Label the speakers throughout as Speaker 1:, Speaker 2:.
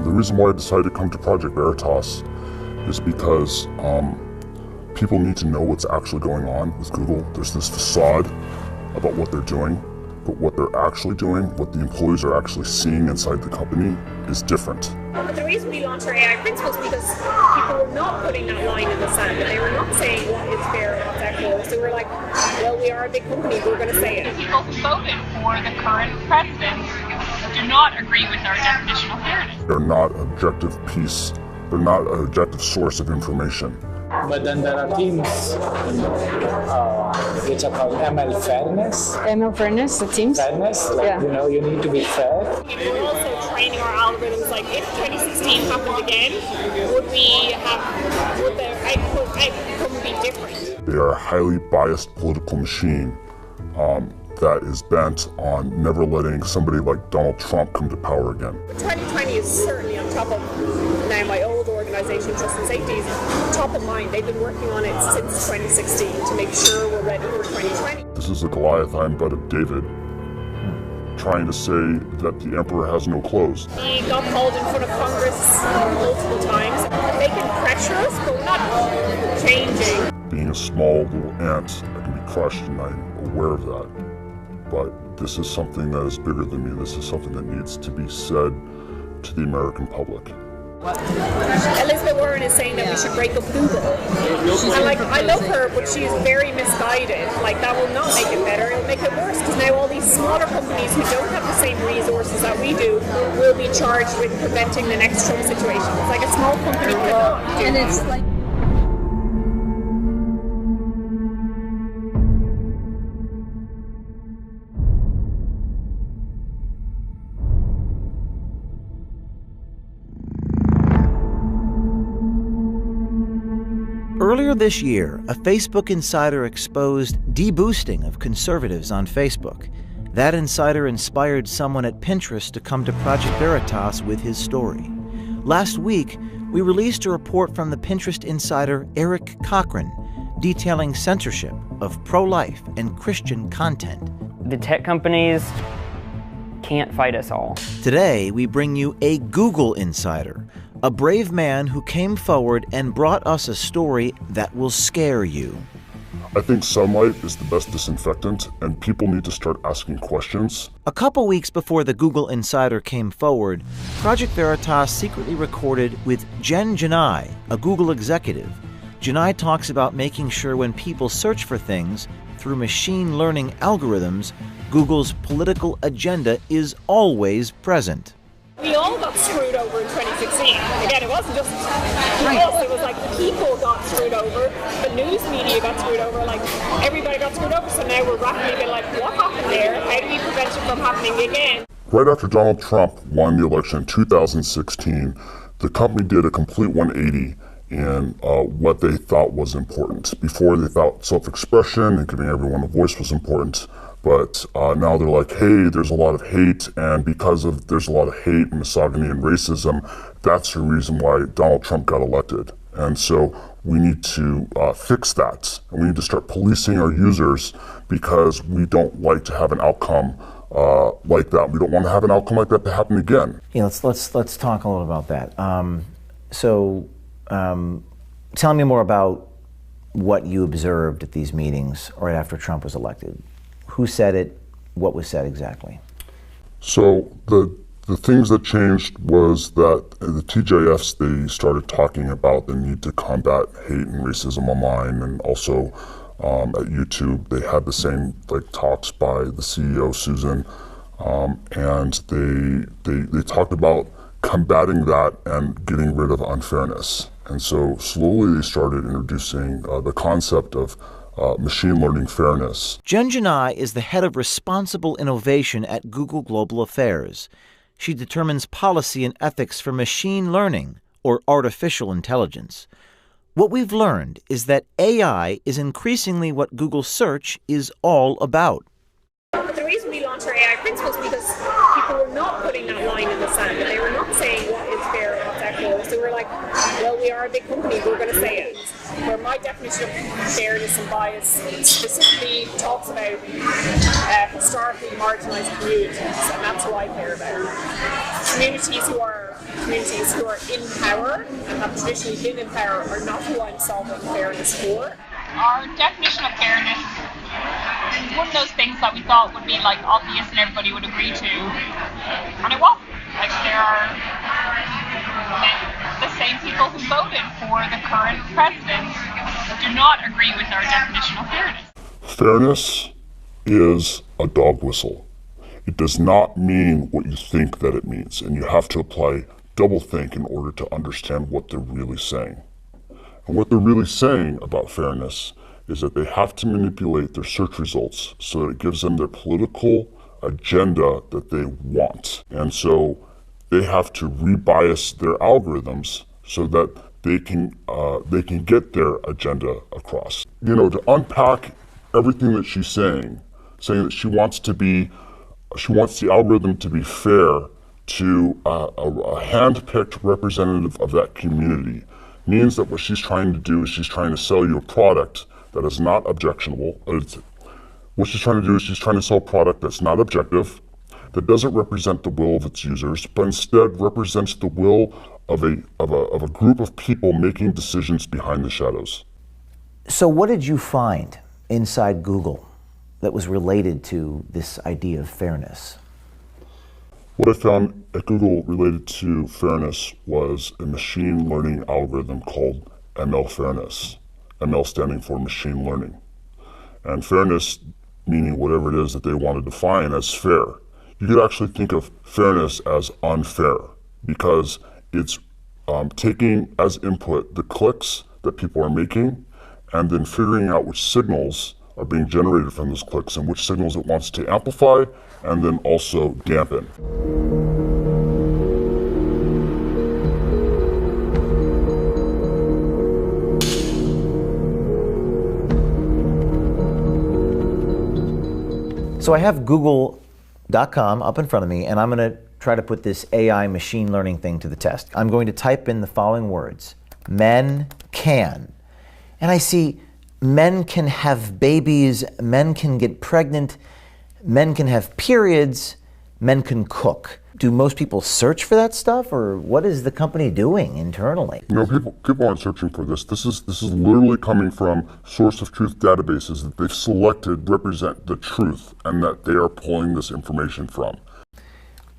Speaker 1: The reason why I decided to come to Project Veritas is because people need to know what's actually going on with Google. There's this facade about what they're doing, but what they're actually doing, what the employees are actually seeing inside the company is different.
Speaker 2: But the reason we launched our AI principles is because people were not putting that line in the sand, and they were not saying what is fair and what's equitable. So we're like, well, we are a big company, we're going to say it.
Speaker 3: People who voted for the current president do not agree with our definition of fairness.
Speaker 1: They're not an objective piece, they're not an objective source of information.
Speaker 4: But then there are teams which are called ML fairness.
Speaker 5: ML fairness, the teams?
Speaker 4: Fairness, like,
Speaker 5: yeah.
Speaker 4: You know, you need to be fair.
Speaker 2: We're also training our algorithms, like if 2016 happened again, would the outcome be different?
Speaker 1: They are a highly biased political machine that is bent on never letting somebody like Donald Trump come to power again.
Speaker 2: 2020 is certainly on top of now my old organization, Trust and Safety, is top of mind. They've been working on it since 2016 to make sure we're ready for 2020.
Speaker 1: This is a Goliath I'm but of David, trying to say that the emperor has no clothes.
Speaker 2: He got called in front of Congress multiple times. They can pressure us, but we're not changing.
Speaker 1: Being a small little ant, I can be crushed, and I'm aware of that. But this is something that is bigger than me. This is something that needs to be said to the American public.
Speaker 2: Elizabeth Warren is saying that we should break up Google. And like, I love her, but she is very misguided. Like, that will not make it better, it'll make it worse, because now all these smaller companies who don't have the same resources that we do will be charged with preventing the next Trump situation. It's like a small company cannot do.
Speaker 5: And it's like
Speaker 6: Earlier this year, a Facebook insider exposed deboosting of conservatives on Facebook. That insider inspired someone at Pinterest to come to Project Veritas with his story. Last week, we released a report from the Pinterest insider Eric Cochran detailing censorship of pro-life and Christian content.
Speaker 7: The tech companies can't fight us all.
Speaker 6: Today, we bring you a Google insider, a brave man who came forward and brought us a story that will scare you.
Speaker 1: I think sunlight is the best disinfectant, and people need to start asking questions.
Speaker 6: A couple weeks before the Google insider came forward, Project Veritas secretly recorded with Jen Janai, a Google executive. Janai talks about making sure when people search for things through machine learning algorithms, Google's political agenda is always present.
Speaker 2: We all got screwed over in 2016. Again, it wasn't just us, it was like people got screwed over, the news media got screwed over, like everybody got screwed over, so now we're rapidly being like, what happened there? How do we prevent it from happening again?
Speaker 1: Right after Donald Trump won the election in 2016, the company did a complete 180 in what they thought was important. Before, they thought self-expression and giving everyone a voice was important. But now they're like, hey, there's a lot of hate, and because of there's a lot of hate and misogyny and racism, that's the reason why Donald Trump got elected. And so we need to fix that. And we need to start policing our users because we don't like to have an outcome like that. We don't want to have an outcome like that to happen again.
Speaker 6: Yeah, let's talk a little about that. Tell me more about what you observed at these meetings right after Trump was elected. Who said it? What was said exactly?
Speaker 1: So the things that changed was that the TJFs, they started talking about the need to combat hate and racism online, and also at YouTube they had the same talks by the CEO Susan, and they talked about combating that and getting rid of unfairness. And so slowly they started introducing the concept of machine learning fairness.
Speaker 6: Jen Janai is the head of responsible innovation at Google Global Affairs. She determines policy and ethics for machine learning, or artificial intelligence. What we've learned is that AI is increasingly what Google Search is all about.
Speaker 2: But the reason we launched our AI principles is because people were not putting that line in the sand, and they were not saying what is fair and what's equitable. So we're like, well, we are a big company, we're going to say it. Where my definition of fairness and bias specifically talks about historically marginalised communities, and that's who I care about. Communities who are in power and have traditionally been in power are not who I'm solving fairness for.
Speaker 3: Our definition of fairness is one of those things that we thought would be like obvious and everybody would agree to, and it wasn't. Like there are the same people who voted for the current president do not agree with our definition of fairness.
Speaker 1: Fairness is a dog whistle. It does not mean what you think that it means, and you have to apply doublethink in order to understand what they're really saying. And what they're really saying about fairness is that they have to manipulate their search results so that it gives them their political agenda that they want. And so they have to rebias their algorithms so that they can get their agenda across. You know, to unpack everything that she's saying that she wants the algorithm to be fair to a hand-picked representative of that community means that what she's trying to do is she's trying to sell you a product that is not objectionable. What she's trying to do is she's trying to sell a product that's not objective, that doesn't represent the will of its users, but instead represents the will of a group of people making decisions behind the shadows.
Speaker 6: So what did you find inside Google that was related to this idea of fairness?
Speaker 1: What I found at Google related to fairness was a machine learning algorithm called ML Fairness, ML standing for machine learning. And fairness meaning whatever it is that they want to define as fair. You could actually think of fairness as unfair because it's taking as input the clicks that people are making and then figuring out which signals are being generated from those clicks and which signals it wants to amplify and then also dampen.
Speaker 6: So I have Google.com up in front of me, and I'm going to try to put this AI machine learning thing to the test. I'm going to type in the following words: men can. And I see men can have babies, men can get pregnant, men can have periods, men can cook. Do most people search for that stuff, or what is the company doing internally?
Speaker 1: You know, people aren't searching for this. This is literally coming from source of truth databases that they've selected represent the truth and that they are pulling this information from.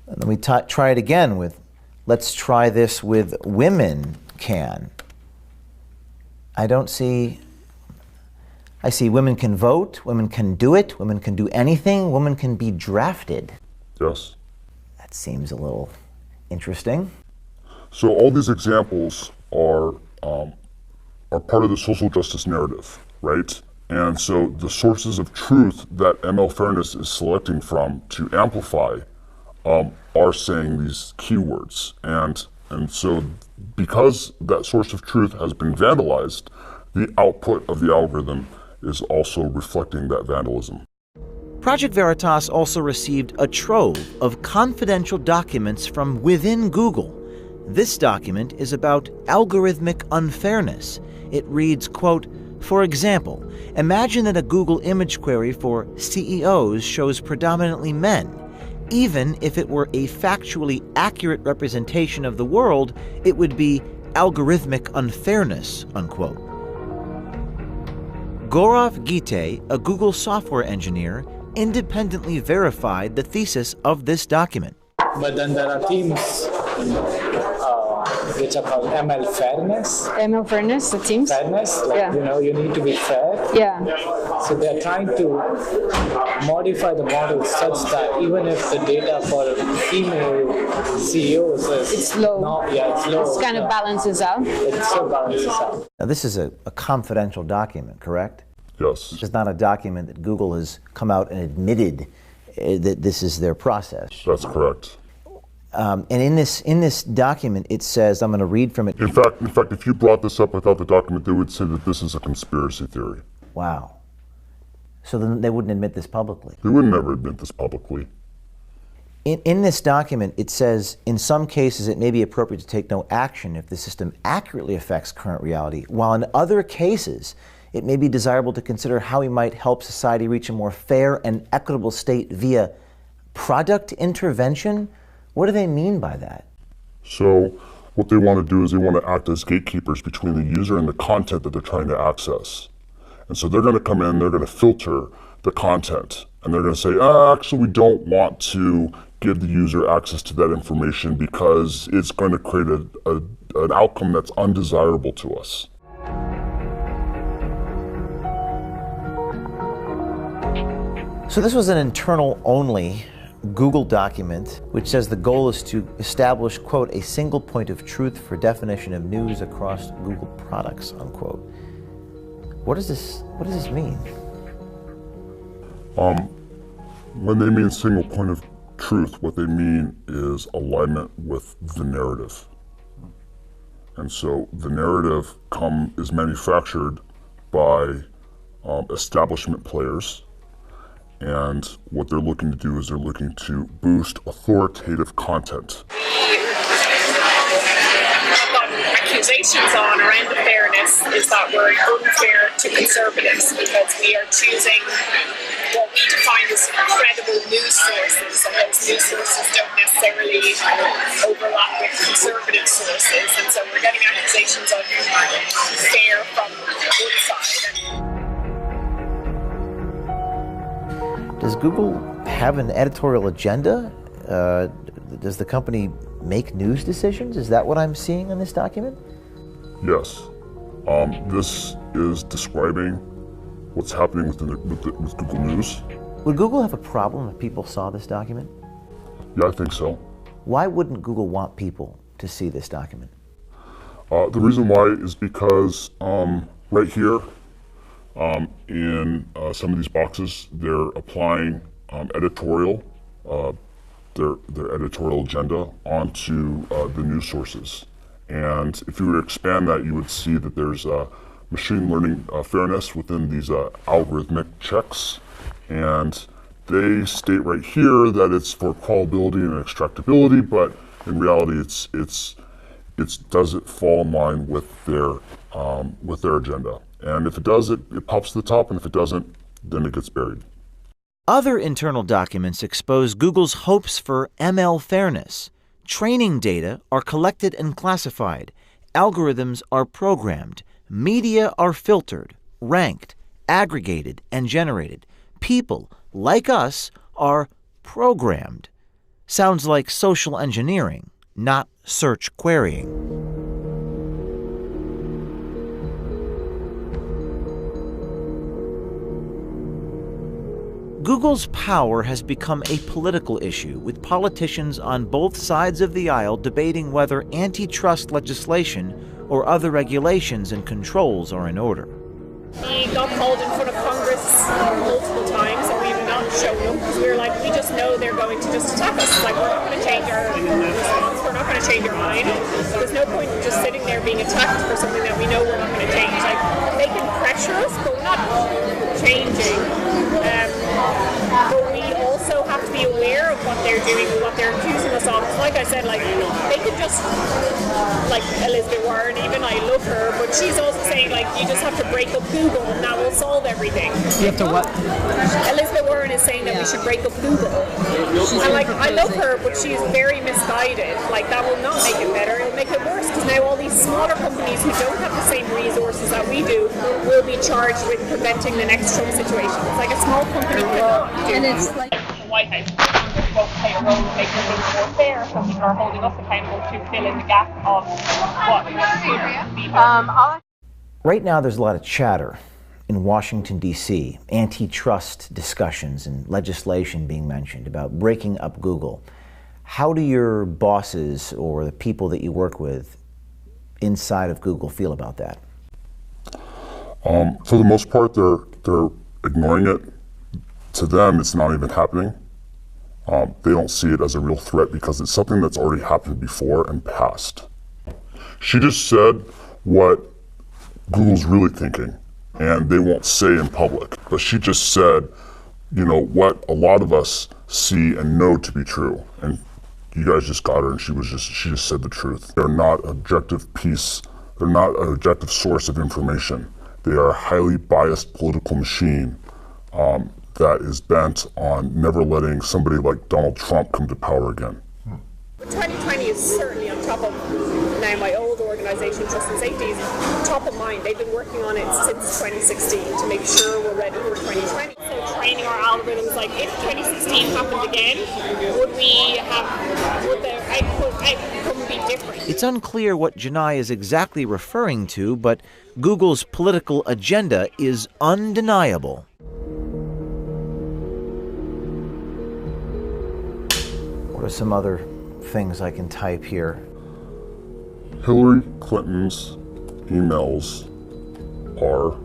Speaker 6: And then we try it again with, let's try this with women can. I see women can vote, women can do it, women can do anything, women can be drafted.
Speaker 1: Yes.
Speaker 6: That seems a little interesting.
Speaker 1: So all these examples are part of the social justice narrative, right? And so the sources of truth that ML Fairness is selecting from to amplify are saying these keywords. And so because that source of truth has been vandalized, the output of the algorithm is also reflecting that vandalism.
Speaker 6: Project Veritas also received a trove of confidential documents from within Google. This document is about algorithmic unfairness. It reads, quote, "For example, imagine that a Google image query for CEOs shows predominantly men. Even if it were a factually accurate representation of the world, it would be algorithmic unfairness," unquote. Gaurav Gite, a Google software engineer, independently verified the thesis of this document.
Speaker 4: But then there are teams which are called ML Fairness.
Speaker 5: ML Fairness, the teams?
Speaker 4: Fairness, like,
Speaker 5: Yeah.
Speaker 4: you know, you need to be fair.
Speaker 5: Yeah.
Speaker 4: So they're trying to modify the model such that even if the data for female CEOs is
Speaker 5: It's low.
Speaker 4: It's low.
Speaker 5: It kind of balances out.
Speaker 4: It still balances out.
Speaker 6: Now, this is a confidential document, correct?
Speaker 1: Yes.
Speaker 6: It's not a document that Google has come out and admitted that this is their process.
Speaker 1: That's correct.
Speaker 6: And in this document, it says, I'm going to read from it.
Speaker 1: In fact, if you brought this up without the document, they would say that this is a conspiracy theory.
Speaker 6: Wow. So then they wouldn't admit this publicly.
Speaker 1: They would never admit this publicly.
Speaker 6: In this document, it says, in some cases, it may be appropriate to take no action if the system accurately affects current reality, while in other cases, it may be desirable to consider how we might help society reach a more fair and equitable state via product intervention. What do they mean by that?
Speaker 1: So what they want to do is they want to act as gatekeepers between the user and the content that they're trying to access. And so they're going to come in, they're going to filter the content, and they're going to say, actually, we don't want to give the user access to that information because it's going to create an outcome that's undesirable to us.
Speaker 6: So this was an internal-only Google document which says the goal is to establish, quote, a single point of truth for definition of news across Google products, unquote. What does this mean?
Speaker 1: When they mean single point of truth, what they mean is alignment with the narrative. And so the narrative is manufactured by establishment players, and what they're looking to do is they're looking to boost authoritative content.
Speaker 2: Accusations on around the fairness is that we're unfair to conservatives because we are choosing what we define as credible news sources, and those news sources don't necessarily overlap with conservative sources, and so we're getting accusations of fair from one side.
Speaker 6: Does Google have an editorial agenda? Does the company make news decisions? Is that what I'm seeing in this document?
Speaker 1: Yes. This is describing what's happening with Google News.
Speaker 6: Would Google have a problem if people saw this document?
Speaker 1: Yeah, I think so.
Speaker 6: Why wouldn't Google want people to see this document?
Speaker 1: The reason why is because right here in some of these boxes, they're applying editorial, their editorial agenda onto the news sources. And if you were to expand that, you would see that there's machine learning fairness within these algorithmic checks. And they state right here that it's for crawlability and extractability, but in reality, does it fall in line with their agenda? And if it does, it pops to the top, and if it doesn't, then it gets buried.
Speaker 6: Other internal documents expose Google's hopes for ML fairness. Training data are collected and classified. Algorithms are programmed. Media are filtered, ranked, aggregated, and generated. People, like us, are programmed. Sounds like social engineering, not search querying. Google's power has become a political issue, with politicians on both sides of the aisle debating whether antitrust legislation or other regulations and controls are in order.
Speaker 2: We got called in front of Congress multiple times, and we've not shown up because we were like, we just know they're going to just attack us. Like, we're not going to change our response, we're not going to change our mind. There's no point in just sitting there being attacked for something that we know we're not going to change. Like, they can pressure us, but we're not changing. But we also have to be aware of what they're doing and what they're accusing us of. Like I said, like, they could just, like Elizabeth Warren, even I love her, but she's also saying, like, you just have to break up Google and that will solve everything.
Speaker 5: You have to what?
Speaker 2: Elizabeth Warren is saying that we should break up Google. And, like, I love her, but she's very misguided. Like, that will not make it better, it'll make it worse, because now all these smaller companies who don't have the same resources that we do will be charged with preventing the next Trump situation. It's like a small company cannot do.
Speaker 5: And it's like
Speaker 3: The White House won't play a role in making things more fair, so people are holding us accountable to fill in the gap of what should be fair.
Speaker 6: Right now, there's a lot of chatter in Washington, D.C., antitrust discussions and legislation being mentioned about breaking up Google. How do your bosses or the people that you work with inside of Google feel about that?
Speaker 1: For the most part, they're ignoring it. To them, it's not even happening. They don't see it as a real threat because it's something that's already happened before and passed. She just said what Google's really thinking, and they won't say in public. But she just said, you know, what a lot of us see and know to be true. And you guys just got her, and she just said the truth. They're not objective piece. They're not an objective source of information. They are a highly biased political machine that is bent on never letting somebody like Donald Trump come to power again.
Speaker 2: 2020 is certainly on top of now my old organisation, Trust and Safety, is top of mind. They've been working on it since 2016 to make sure we're ready for 2020. So training our algorithms, like if 2016 happened again, would the outcome be different?
Speaker 6: It's unclear what Janai is exactly referring to, but Google's political agenda is undeniable. What are some other things I can type here?
Speaker 1: Hillary Clinton's emails are,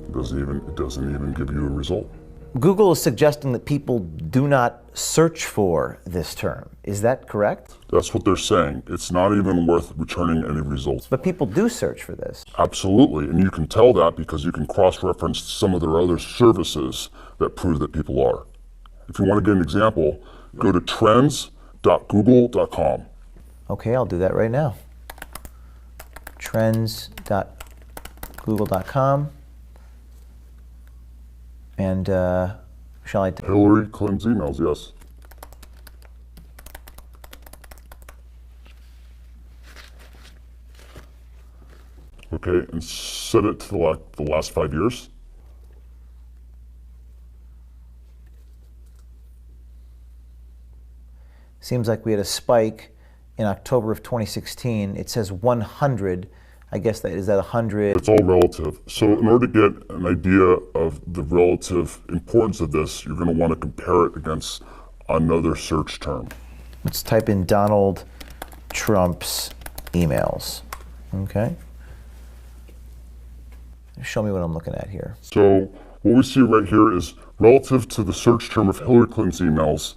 Speaker 1: it doesn't even give you a result.
Speaker 6: Google is suggesting that people do not search for this term. Is that correct?
Speaker 1: That's what they're saying. It's not even worth returning any results.
Speaker 6: But people do search for this.
Speaker 1: Absolutely, and you can tell that because you can cross-reference some of their other services that prove that people are. If you want to get an example, go to trends.google.com.
Speaker 6: Okay, I'll do that right now. Trends.google.com. And shall I?
Speaker 1: Hillary Clinton's emails, yes. Okay, and set it to the last 5 years.
Speaker 6: Seems like we had a spike in October of 2016. It says 100. I guess is that 100?
Speaker 1: It's all relative. So in order to get an idea of the relative importance of this, you're going to want to compare it against another search term.
Speaker 6: Let's type in Donald Trump's emails. Okay. Show me what I'm looking at here.
Speaker 1: So what we see right here is relative to the search term of Hillary Clinton's emails,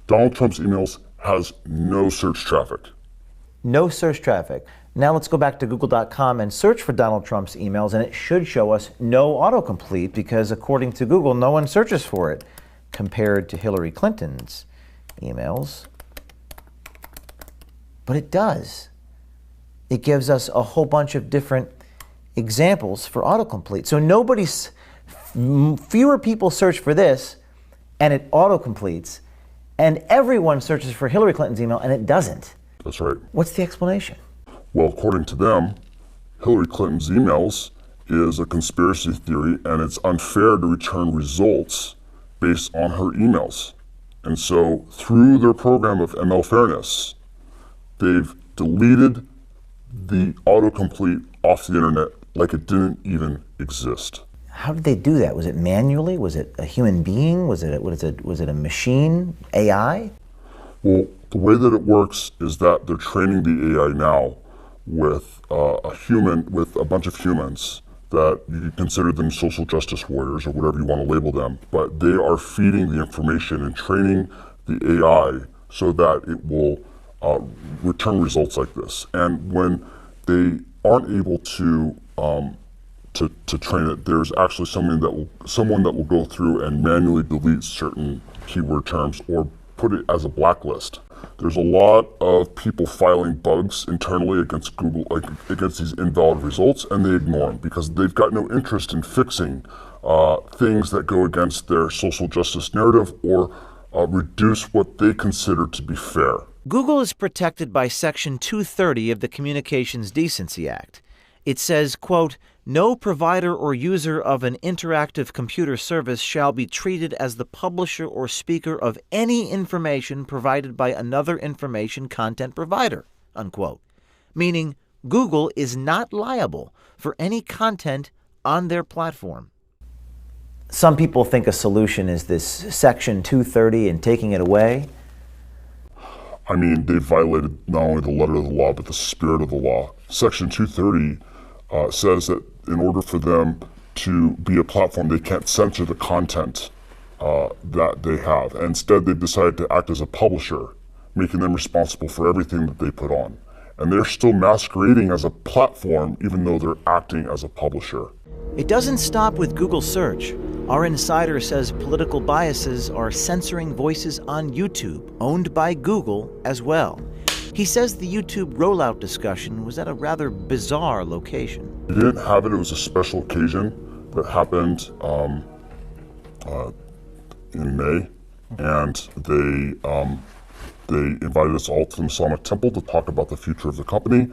Speaker 1: Donald Trump's emails has no search traffic.
Speaker 6: No search traffic. Now let's go back to google.com and search for Donald Trump's emails, and it should show us no autocomplete because according to Google, no one searches for it compared to Hillary Clinton's emails. But it does. It gives us a whole bunch of different examples for autocomplete. So fewer people search for this and it autocompletes, and everyone searches for Hillary Clinton's email and it doesn't.
Speaker 1: That's right.
Speaker 6: What's the explanation?
Speaker 1: Well, according to them, Hillary Clinton's emails is a conspiracy theory and it's unfair to return results based on her emails. And so through their program of ML fairness, they've deleted the autocomplete off the internet like it didn't even exist.
Speaker 6: How did they do that? Was it manually? Was it a human being? Was it a machine? AI?
Speaker 1: Well, the way that it works is that they're training the AI now with a bunch of humans that you can consider them social justice warriors or whatever you want to label them, but they are feeding the information and training the AI so that it will return results like this. And when they aren't able to train it, there's actually someone that will go through and manually delete certain keyword terms or put it as a blacklist. There's a lot of people filing bugs internally against Google, against these invalid results, and they ignore them because they've got no interest in fixing things that go against their social justice narrative or reduce what they consider to be fair.
Speaker 6: Google is protected by Section 230 of the Communications Decency Act. It says, quote, "No provider or user of an interactive computer service shall be treated as the publisher or speaker of any information provided by another information content provider," unquote. Meaning Google is not liable for any content on their platform. Some people think a solution is this Section 230 and taking it away.
Speaker 1: I mean, they violated not only the letter of the law, but the spirit of the law. Section 230 says that in order for them to be a platform, they can't censor the content that they have. And instead, they've decided to act as a publisher, making them responsible for everything that they put on. And they're still masquerading as a platform, even though they're acting as a publisher.
Speaker 6: It doesn't stop with Google search. Our insider says political biases are censoring voices on YouTube, owned by Google as well. He says the YouTube rollout discussion was at a rather bizarre location.
Speaker 1: We didn't have it. It was a special occasion that happened in May, and they invited us all to the Masonic Temple to talk about the future of the company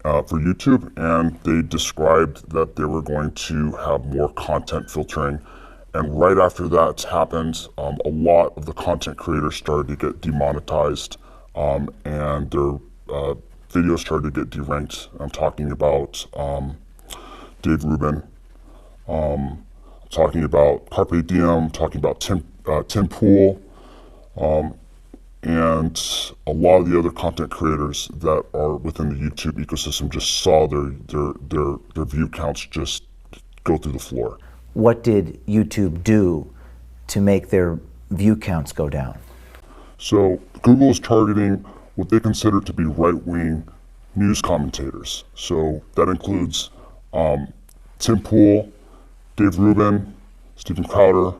Speaker 1: for YouTube, and they described that they were going to have more content filtering. And right after that happened, a lot of the content creators started to get demonetized, and their videos started to get deranked. I'm talking about Dave Rubin, talking about Carpe Diem, talking about Tim Pool, and a lot of the other content creators that are within the YouTube ecosystem just saw their view counts just go through the floor.
Speaker 6: What did YouTube do to make their view counts go down?
Speaker 1: So Google is targeting what they consider to be right-wing news commentators. So that includes Tim Pool, Dave Rubin, Stephen Crowder,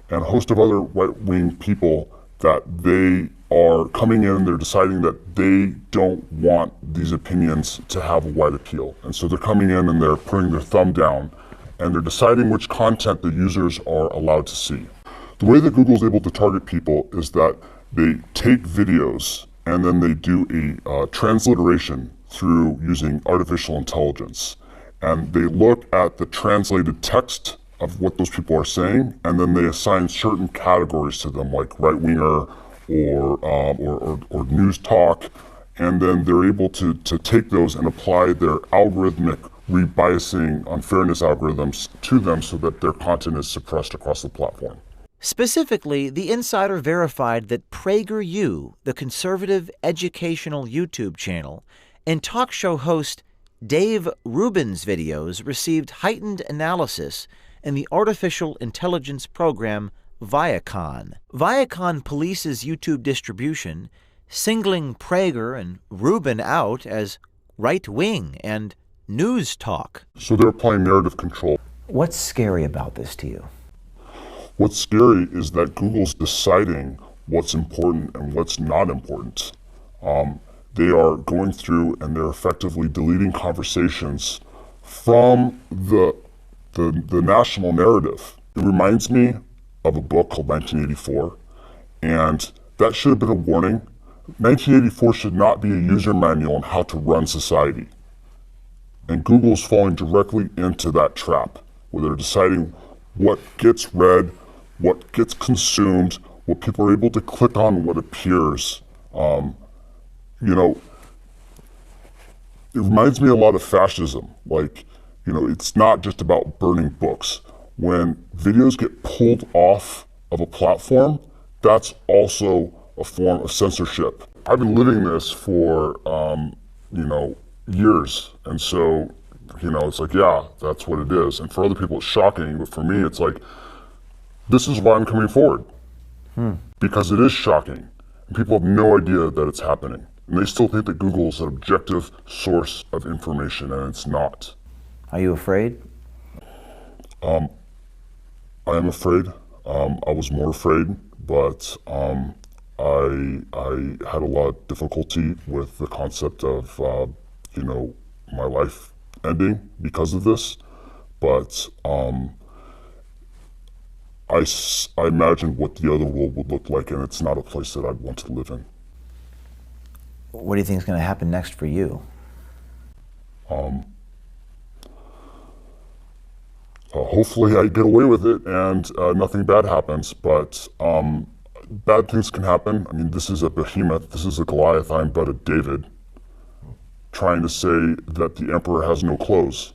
Speaker 1: and a host of other right-wing people that they are coming in, they're deciding that they don't want these opinions to have a wide appeal. And so they're coming in and they're putting their thumb down and they're deciding which content the users are allowed to see. The way that Google is able to target people is that they take videos and then they do a transliteration through using artificial intelligence. And they look at the translated text of what those people are saying, and then they assign certain categories to them, like right-winger or news talk, and then they're able to take those and apply their algorithmic rebiasing unfairness algorithms to them so that their content is suppressed across the platform.
Speaker 6: Specifically, the insider verified that PragerU, the conservative educational YouTube channel, and talk show host Dave Rubin's videos received heightened analysis in the artificial intelligence program Viacom. Viacom polices YouTube distribution, singling Prager and Rubin out as right-wing and news talk.
Speaker 1: So they're applying narrative control.
Speaker 6: What's scary about this to you?
Speaker 1: What's scary is that Google's deciding what's important and what's not important. They are going through and they're effectively deleting conversations from the national narrative. It reminds me of a book called 1984, and that should have been a warning. 1984 should not be a user manual on how to run society. And Google's falling directly into that trap, where they're deciding what gets read, what gets consumed, what people are able to click on, what appears. It reminds me a lot of fascism. It's not just about burning books. When videos get pulled off of a platform, that's also a form of censorship. I've been living this for, years. And so, it's like, yeah, that's what it is. And for other people, it's shocking. But for me, it's like, this is why I'm coming forward. Because it is shocking. And people have no idea that it's happening. And they still think that Google is an objective source of information, and it's not.
Speaker 6: Are you afraid?
Speaker 1: I am afraid. I was more afraid, but I had a lot of difficulty with the concept of, my life ending because of this. But I imagined what the other world would look like, and it's not a place that I'd want to live in.
Speaker 6: What do you think is going to happen next for you?
Speaker 1: Hopefully I get away with it and nothing bad happens, but bad things can happen. I mean, this is a behemoth, this is a Goliath, I'm but a David, trying to say that the emperor has no clothes.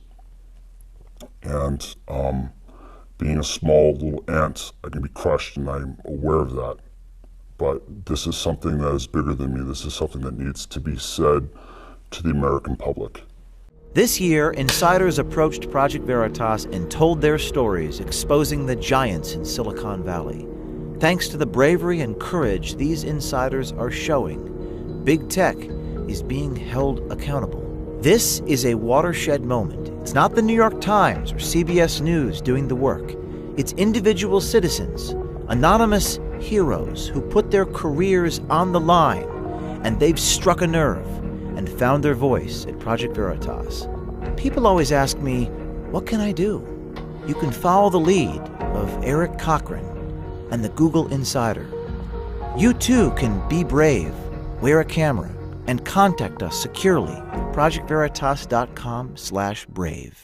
Speaker 1: And being a small little ant, I can be crushed, and I'm aware of that. But this is something that is bigger than me. This is something that needs to be said to the American public.
Speaker 6: This year, insiders approached Project Veritas and told their stories, exposing the giants in Silicon Valley. Thanks to the bravery and courage these insiders are showing, big tech is being held accountable. This is a watershed moment. It's not the New York Times or CBS News doing the work. It's individual citizens, anonymous heroes who put their careers on the line and they've struck a nerve and found their voice at Project Veritas. People always ask me, what can I do? You can follow the lead of Eric Cochran and the Google Insider. You too can be brave, wear a camera, and contact us securely at projectveritas.com/brave.